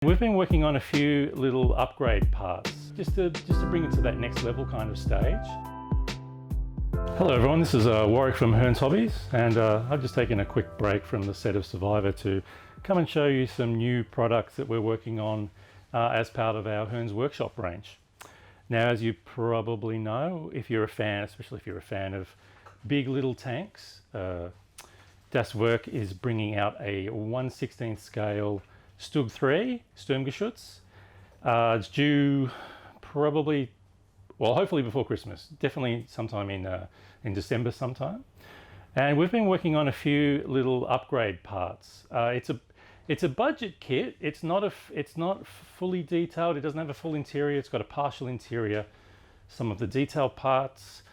We've been working on a few little upgrade parts just to bring it to that next level kind of stage. Hello everyone, this is Warwick from Hearns Hobbies, and I've just taken a quick break from the set of Survivor to come and show you some new products that we're working on as part of our Hearns Workshop range. Now, as you probably know, if you're a fan, especially if you're a fan of big little tanks, Werk is bringing out a 1/16 scale Stug III Sturmgeschutz. It's due probably, well, hopefully before Christmas, definitely sometime in December sometime. And we've been working on a few little upgrade parts. It's a budget kit. It's not fully detailed. It doesn't have a full interior. It's got a partial interior. Some of the detailed parts,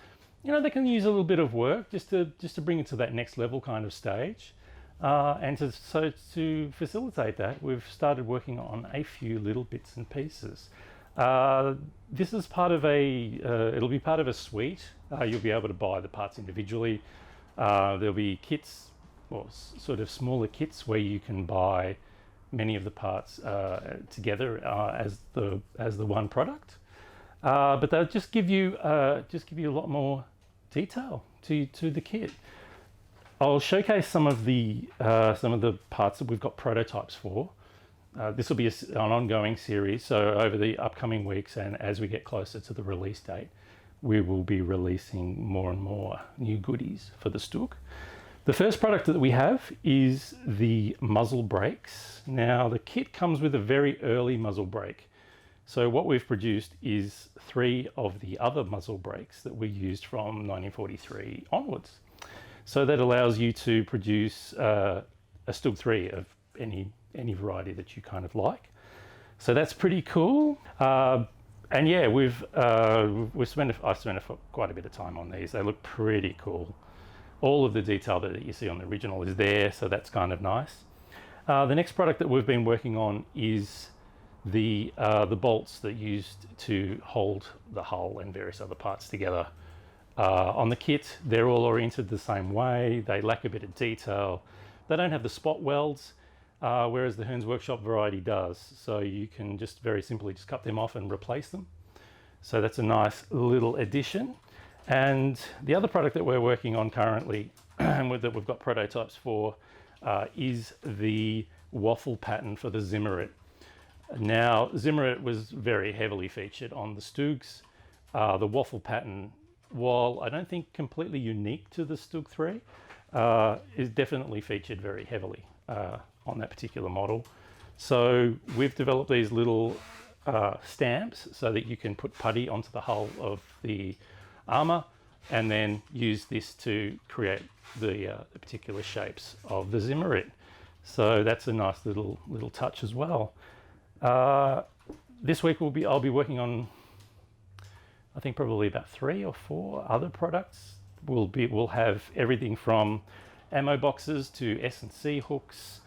you know, they can use a little bit of work just to bring it to that next level kind of stage. And to facilitate that, we've started working on a few little bits and pieces. This is part of it'll be part of a suite. You'll be able to buy the parts individually. There'll be kits, or sort of smaller kits, where you can buy many of the parts together as the one product. But they'll just give you a lot more detail to the kit. I'll showcase some of the parts that we've got prototypes for. This will be an ongoing series, so over the upcoming weeks and as we get closer to the release date, we will be releasing more and more new goodies for the Stug. The first product that we have is the muzzle brakes. Now, the kit comes with a very early muzzle brake. So what we've produced is 3 of the other muzzle brakes that we used from 1943 onwards. So that allows you to produce a Stug III of any variety that you kind of like. So that's pretty cool. And yeah, I've spent quite a bit of time on these. They look pretty cool. All of the detail that you see on the original is there, so that's kind of nice. The next product that we've been working on is the bolts that are used to hold the hull and various other parts together. On the kit, they're all oriented the same way. They lack a bit of detail. They don't have the spot welds, whereas the Hearns Workshop variety does. So you can just very simply just cut them off and replace them. So that's a nice little addition. And the other product that we're working on currently, and that we've got prototypes for, is the waffle pattern for the Zimmerit. Now, Zimmerit was very heavily featured on the Stugs. The waffle pattern, while I don't think completely unique to the Stug III, is definitely featured very heavily on that particular model. So we've developed these little stamps so that you can put putty onto the hull of the armor and then use this to create the particular shapes of the Zimmerit. So that's a nice little touch as well. This week I'll be working on, I think, probably about 3 or 4 other products. We'll have everything from ammo boxes to S&C hooks,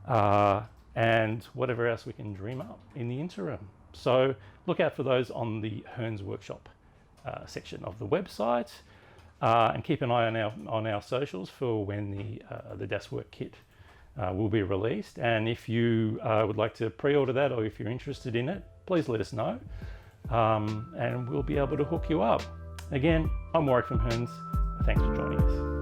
and whatever else we can dream up in the interim. So look out for those on the Hearns Workshop section of the website, and keep an eye on our socials for when the Werk kit will be released. And if you would like to pre-order that, or if you're interested in it, please let us know. And we'll be able to hook you up. Again, I'm Warwick from Hearns. Thanks for joining us.